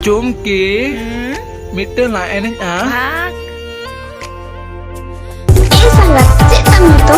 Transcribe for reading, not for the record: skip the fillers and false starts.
จุ่มกีหืม มิเตอร์หลายไอ้นั่นอ่ะ พัก Eh, sangat cik tang itu.